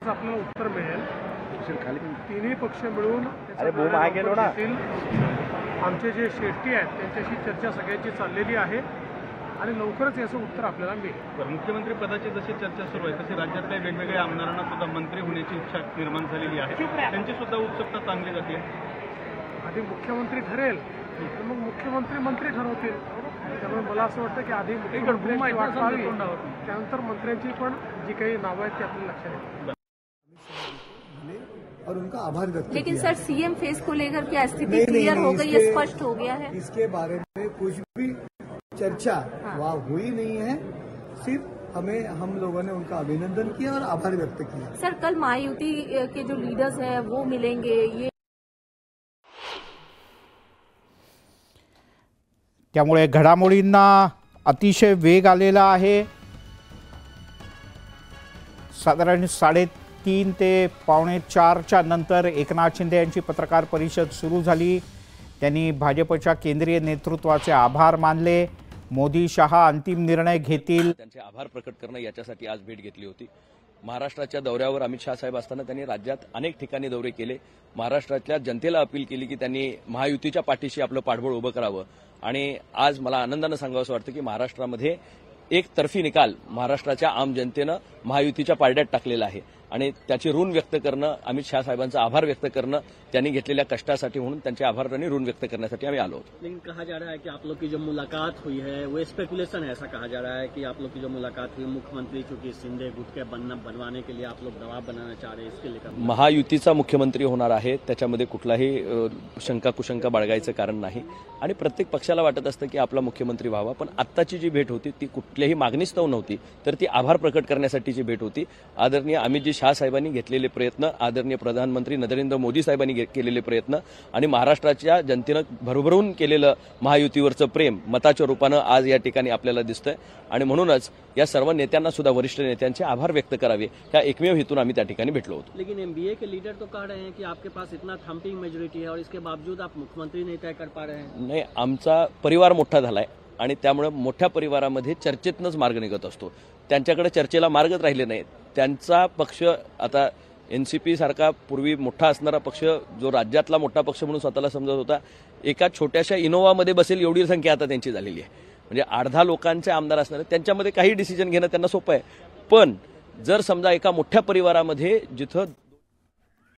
आपल्याला उत्तर मिळेल। तिन्ही पक्ष मिळून आमचे जे श्रेष्ठी आहेत त्यांच्याशी चर्चा सगळ्यांची चाललेली आहे आणि लवकरच याचं उत्तर आपल्याला मिळेल। मुख्यमंत्री पदाची जशी चर्चा सुरू आहे तशी राज्यातल्या वेगवेगळ्या आमदारांना सुद्धा मंत्री होण्याची इच्छा निर्माण झालेली आहे, त्यांची सुद्धा उत्सुकता चांगली जाते। आधी मुख्यमंत्री ठरेल तर मग मुख्यमंत्री मंत्री ठरवतील, त्यामुळे मला असं वाटतं की आधी मुख्यमंत्र्यांची वाट पाहावी, त्यानंतर मंत्र्यांची पण जी काही नावं आहेत ती आपल्याला लक्षात येतील और उनका आभार व्यक्त किया। लेकिन सर सीएम फेस को लेकर क्या स्थिति क्लियर हो गई है, स्पष्ट हो गया है? इसके बारे में कुछ भी चर्चा वहाँ हुई नहीं है, सिर्फ हम लोगों ने उनका अभिनंदन किया और आभार व्यक्त किया। सर कल महायुति के जो लीडर्स हैं वो मिलेंगे, ये त्यामुळे घडामोडींना अतिशय वेग आलेला आहे। साधारण 3:30 ते 3:45च्या नंतर एकनाथ शिंदे यांची पत्रकार परिषद सुरू झाली। त्यांनी भाजपच्या केंद्रीय नेतृत्वाचे आभार मानले। मोदी शहा अंतिम निर्णय घेतील, त्यांचे आभार प्रकट करणं याच्यासाठी आज भेट घेतली होती। महाराष्ट्राच्या दौऱ्यावर अमित शहा साहेब असताना त्यांनी राज्यात अनेक ठिकाणी दौरे केले, महाराष्ट्रातल्या जनतेला अपील केली की त्यांनी महायुतीच्या पाठीशी आपलं पाठबळ उभं करावं। आणि आज मला आनंदानं सांगावंसं वाटतं की महाराष्ट्रामध्ये एकतर्फी निकाल महाराष्ट्राच्या आम जनतेनं महायुतीच्या पारड्यात टाकलेला आहे आणि त्याची ऋण व्यक्त करणं, अमित शहा साहेबांचा आभार व्यक्त करणं, त्यांनी घेतलेल्या कष्टासाठी म्हणून त्यांचे आभार आणि ऋण व्यक्त करण्यासाठी आम्ही आलो होतो। लेकिन कहा जा रहा है कि आप लोग की जो मुलाकात हुई है वो स्पेकुलेशन है, ऐसा कहा जा रहा है कि आप लोग की जो मुलाकात हुई मुख्यमंत्री चूंकि शिंदे गुट के बनवाने के लिए आप लोग दबाव बनाना चाह रहे हैं, इसके लेकर महायुतीचा मुख्यमंत्री होणार आहे त्याच्यामध्ये कुठलाही शंका कुशंका बाळगायचं कारण नाही आणि प्रत्येक पक्षाला वाटत असतं की आपला मुख्यमंत्री व्हावा, पण आत्ताची जी भेट होती ती कुठल्याही मागणीस्तव नव्हती, तर ती आभार प्रकट करण्यासाठीची भेट होती। आदरणीय अमितजी शहा साहेबांनी घेतलेले प्रयत्न, आदरणीय प्रधानमंत्री नरेंद्र मोदी साहेबांनी केलेले प्रयत्न आणि महाराष्ट्राच्या जनतेनं भरभरून केलेलं महायुतीवरचं प्रेम मताच्या रूपानं आज या ठिकाणी आपल्याला दिसतंय आणि म्हणूनच या सर्व नेत्यांना सुद्धा वरिष्ठ नेत्यांचे आभार व्यक्त करावे या एकमेव हेतून आम्ही त्या ठिकाणी भेटलो होतो। लेकिन एमबीए के लीडर तो कह रहे हैं कि आपके पास इतना थम्पिंग मेजॉरिटी है और इसके बावजूद आप मुख्यमंत्री नहीं तय कर पा रहे हैं। नाही, आमचा परिवार मोठा झालाय आणि त्यामुळे मोठ्या परिवारामध्ये चर्चेतनंच मार्ग निघत असतो, त्यांच्याकडे चर्चेला मार्गच राहिले नाही। त्यांचा पक्ष आता एनसीपी सारखा पूर्वी मोठा असणारा पक्ष जो राज्यातला मोठा पक्ष म्हणून स्वतःला समजत होता, एका छोट्याशा इनोवामध्ये बसेल एवढी संख्या आता त्यांची झालेली आहे। म्हणजे 8-10 लोकांचे आमदार असणारे त्यांच्यामध्ये काही डिसिजन घेणं त्यांना सोपं आहे, पण जर समजा एका मोठ्या परिवारामध्ये जिथं